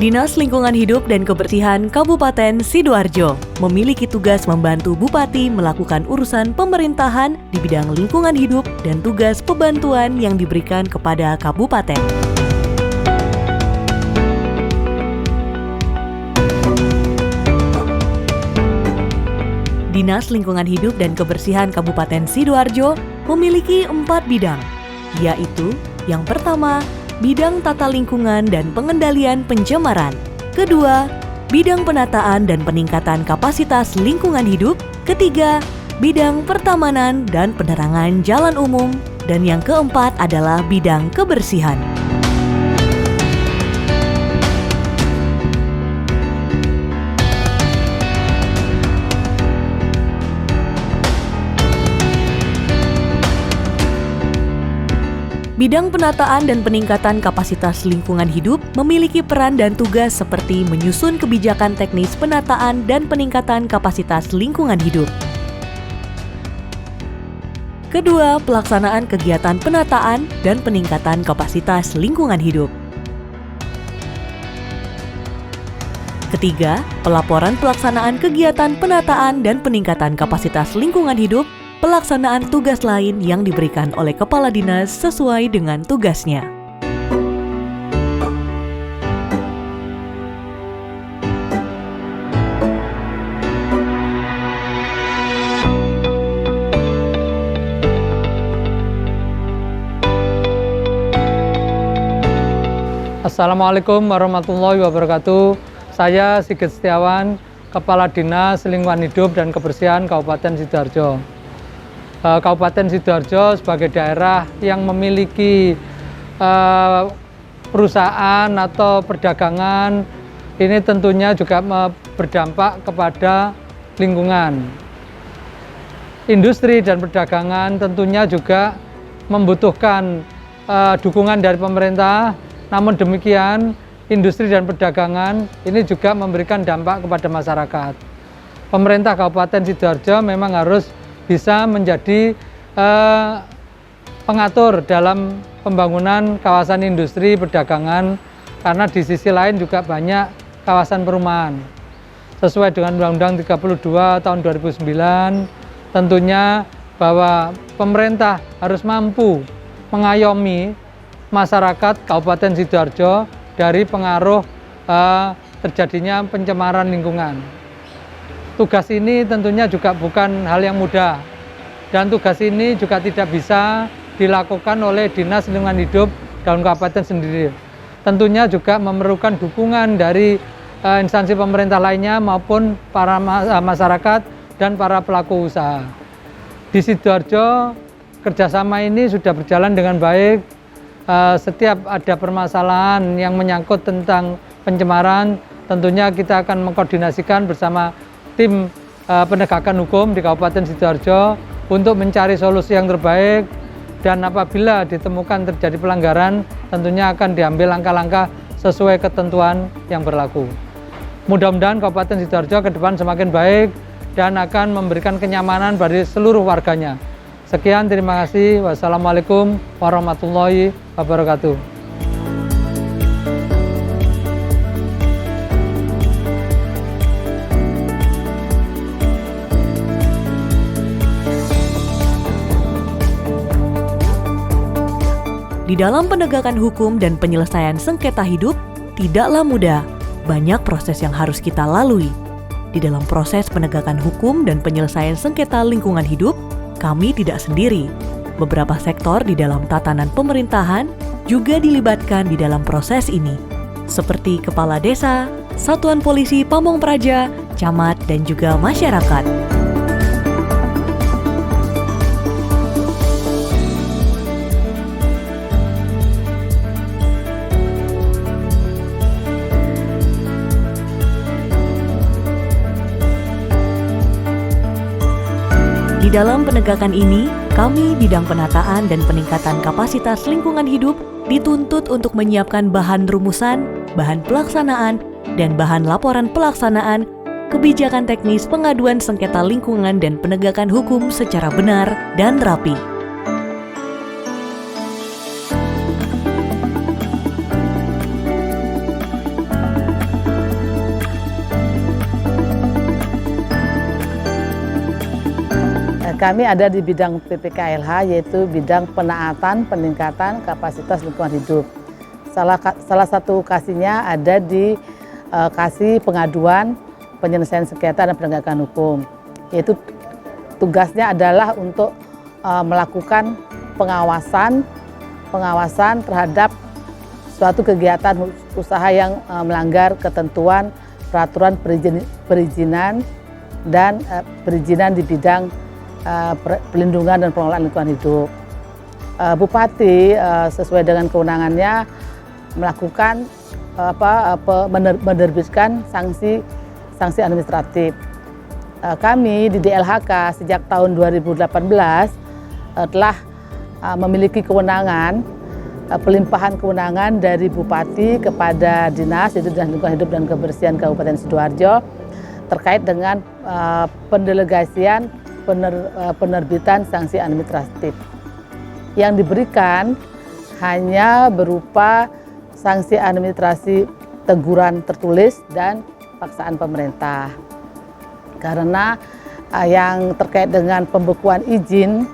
Dinas Lingkungan Hidup dan Kebersihan Kabupaten Sidoarjo memiliki tugas membantu Bupati melakukan urusan pemerintahan di bidang lingkungan hidup dan tugas pembantuan yang diberikan kepada Kabupaten. Dinas Lingkungan Hidup dan Kebersihan Kabupaten Sidoarjo memiliki 4 bidang, yaitu yang pertama, bidang tata lingkungan dan pengendalian pencemaran. Kedua, bidang penataan dan peningkatan kapasitas lingkungan hidup. Ketiga, bidang pertamanan dan penerangan jalan umum. Dan yang keempat adalah bidang kebersihan. Bidang penataan dan peningkatan kapasitas lingkungan hidup memiliki peran dan tugas seperti menyusun kebijakan teknis penataan dan peningkatan kapasitas lingkungan hidup. Kedua, pelaksanaan kegiatan penataan dan peningkatan kapasitas lingkungan hidup. Ketiga, pelaporan pelaksanaan kegiatan penataan dan peningkatan kapasitas lingkungan hidup, pelaksanaan tugas lain yang diberikan oleh kepala dinas sesuai dengan tugasnya. Assalamualaikum warahmatullahi wabarakatuh. Saya Sigit Setiawan, Kepala Dinas Lingkungan Hidup dan Kebersihan Kabupaten Sidoarjo. Kabupaten Sidoarjo sebagai daerah yang memiliki perusahaan atau perdagangan, ini tentunya juga berdampak kepada lingkungan. Industri dan perdagangan tentunya juga membutuhkan dukungan dari pemerintah. Namun demikian, industri dan perdagangan ini juga memberikan dampak kepada masyarakat. Pemerintah Kabupaten Sidoarjo memang harus bisa menjadi pengatur dalam pembangunan kawasan industri perdagangan, karena di sisi lain juga banyak kawasan perumahan. Sesuai dengan Undang-Undang 32 tahun 2009, tentunya bahwa pemerintah harus mampu mengayomi masyarakat Kabupaten Sidoarjo dari pengaruh terjadinya pencemaran lingkungan. Tugas ini tentunya juga bukan hal yang mudah, dan tugas ini juga tidak bisa dilakukan oleh Dinas Lingkungan Hidup dalam kabupaten sendiri. Tentunya juga memerlukan dukungan dari instansi pemerintah lainnya maupun para masyarakat dan para pelaku usaha. Di Sidoarjo, kerjasama ini sudah berjalan dengan baik. Setiap ada permasalahan yang menyangkut tentang pencemaran, tentunya kita akan mengkoordinasikan bersama tim penegakan hukum di Kabupaten Sidoarjo untuk mencari solusi yang terbaik, dan apabila ditemukan terjadi pelanggaran, tentunya akan diambil langkah-langkah sesuai ketentuan yang berlaku. Mudah-mudahan Kabupaten Sidoarjo ke depan semakin baik dan akan memberikan kenyamanan bagi seluruh warganya. Sekian, terima kasih. Wassalamualaikum warahmatullahi wabarakatuh. Di dalam penegakan hukum dan penyelesaian sengketa hidup, tidaklah mudah. Banyak proses yang harus kita lalui. Di dalam proses penegakan hukum dan penyelesaian sengketa lingkungan hidup, kami tidak sendiri. Beberapa sektor di dalam tatanan pemerintahan juga dilibatkan di dalam proses ini, seperti kepala desa, satuan polisi Pamong Praja, camat, dan juga masyarakat. Di dalam penegakan ini, kami bidang penataan dan peningkatan kapasitas lingkungan hidup dituntut untuk menyiapkan bahan rumusan, bahan pelaksanaan, dan bahan laporan pelaksanaan kebijakan teknis pengaduan sengketa lingkungan dan penegakan hukum secara benar dan rapi. Kami ada di bidang PPKLH, yaitu bidang penaatan peningkatan kapasitas lingkungan hidup. Salah satu kasihnya ada di kasih pengaduan, penyelesaian sengketa dan penegakan hukum. Yaitu tugasnya adalah untuk melakukan pengawasan terhadap suatu kegiatan usaha yang melanggar ketentuan peraturan perizinan dan perizinan di bidang pelindungan dan pengelolaan lingkungan hidup. Bupati sesuai dengan kewenangannya melakukan menerbitkan sanksi administratif. Kami di DLHK sejak tahun 2018 telah memiliki kewenangan, pelimpahan kewenangan dari Bupati kepada Dinas Lingkungan Hidup dan Kebersihan Kabupaten Sidoarjo terkait dengan pendelegasian penerbitan sanksi administratif. Yang diberikan hanya berupa sanksi administrasi teguran tertulis dan paksaan pemerintah. Karena yang terkait dengan pembekuan izin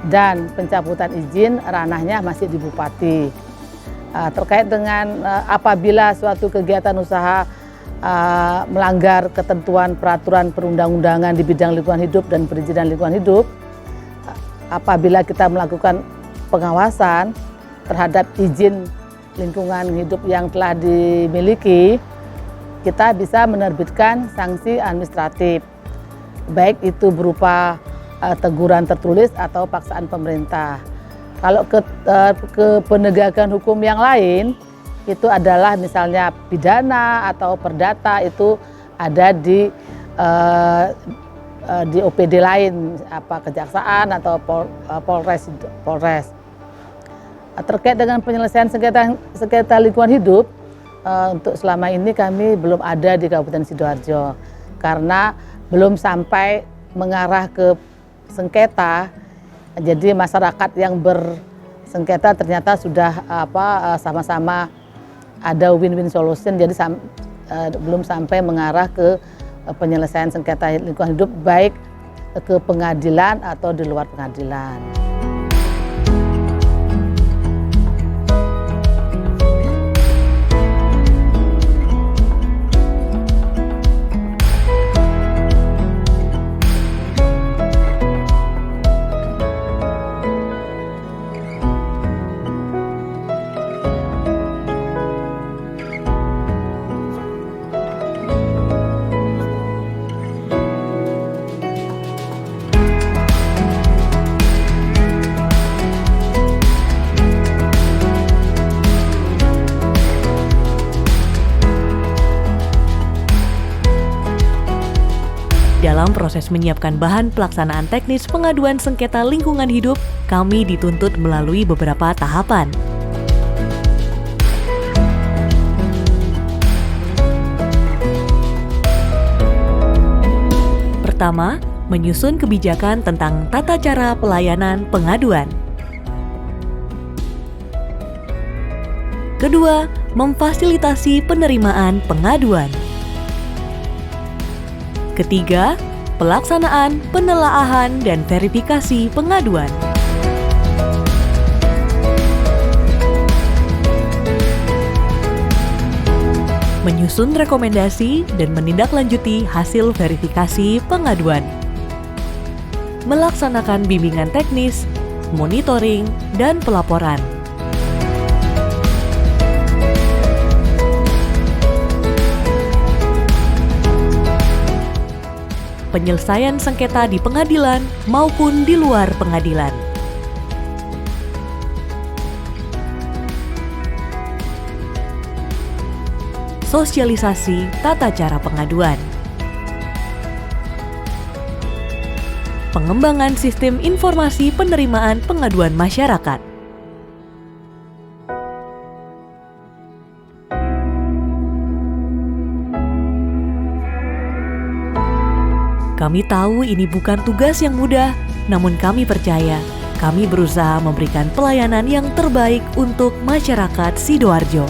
dan pencabutan izin ranahnya masih di Bupati. Terkait dengan apabila suatu kegiatan usaha melanggar ketentuan peraturan perundang-undangan di bidang lingkungan hidup dan perizinan lingkungan hidup, apabila kita melakukan pengawasan terhadap izin lingkungan hidup yang telah dimiliki, kita bisa menerbitkan sanksi administratif, baik itu berupa teguran tertulis atau paksaan pemerintah. Kalau ke penegakan hukum yang lain, itu adalah misalnya pidana atau perdata, itu ada di OPD lain, kejaksaan atau Polres. Terkait dengan penyelesaian sengketa lingkungan hidup, untuk selama ini kami belum ada di Kabupaten Sidoarjo karena belum sampai mengarah ke sengketa. Jadi masyarakat yang bersengketa ternyata sudah sama-sama ada win-win solution, jadi belum sampai mengarah ke penyelesaian sengketa lingkungan hidup baik ke pengadilan atau di luar pengadilan. Dalam proses menyiapkan bahan pelaksanaan teknis pengaduan sengketa lingkungan hidup, kami dituntut melalui beberapa tahapan. Pertama, menyusun kebijakan tentang tata cara pelayanan pengaduan. Kedua, memfasilitasi penerimaan pengaduan. Ketiga, pelaksanaan, penelaahan, dan verifikasi pengaduan. Menyusun rekomendasi dan menindaklanjuti hasil verifikasi pengaduan. Melaksanakan bimbingan teknis, monitoring, dan pelaporan. Penyelesaian sengketa di pengadilan maupun di luar pengadilan. Sosialisasi tata cara pengaduan. Pengembangan sistem informasi penerimaan pengaduan masyarakat. Kami tahu ini bukan tugas yang mudah, namun kami percaya kami berusaha memberikan pelayanan yang terbaik untuk masyarakat Sidoarjo.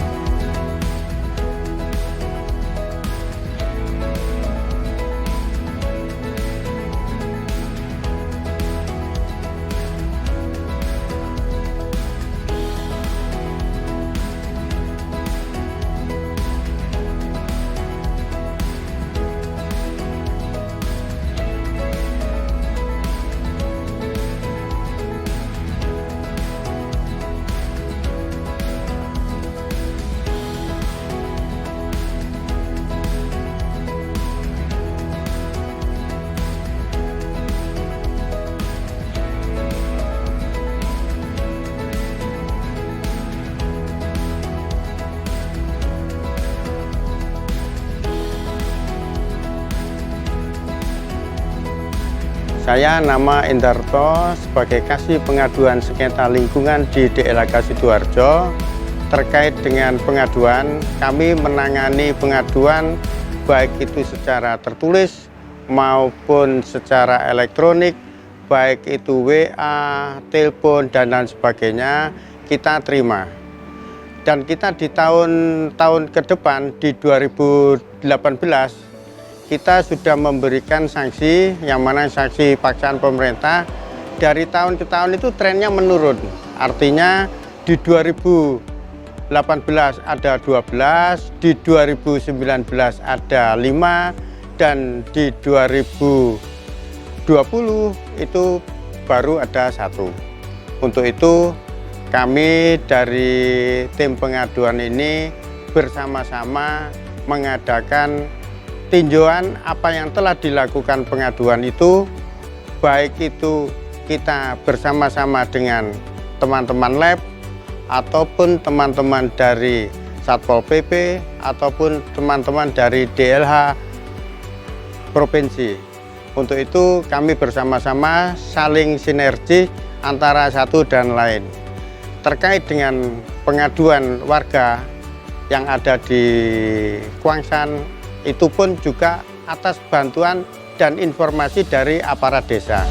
Saya nama Endarto sebagai Kasih Pengaduan Sengketa Lingkungan di DLHK Sidoarjo. Terkait dengan pengaduan, kami menangani pengaduan baik itu secara tertulis maupun secara elektronik, baik itu WA, telepon, dan lain sebagainya, kita terima. Dan kita di tahun ke depan, di 2018, kita sudah memberikan sanksi, yang mana sanksi paksaan pemerintah, dari tahun ke tahun itu trennya menurun. Artinya di 2018 ada 12, di 2019 ada 5, dan di 2020 itu baru ada 1. Untuk itu kami dari tim pengaduan ini bersama-sama mengadakan tinjauan apa yang telah dilakukan pengaduan itu, baik itu kita bersama-sama dengan teman-teman lab ataupun teman-teman dari Satpol PP ataupun teman-teman dari DLH provinsi. Untuk itu kami bersama-sama saling sinergi antara satu dan lain. Terkait dengan pengaduan warga yang ada di Kuangsan, itu pun juga atas bantuan dan informasi dari aparat desa.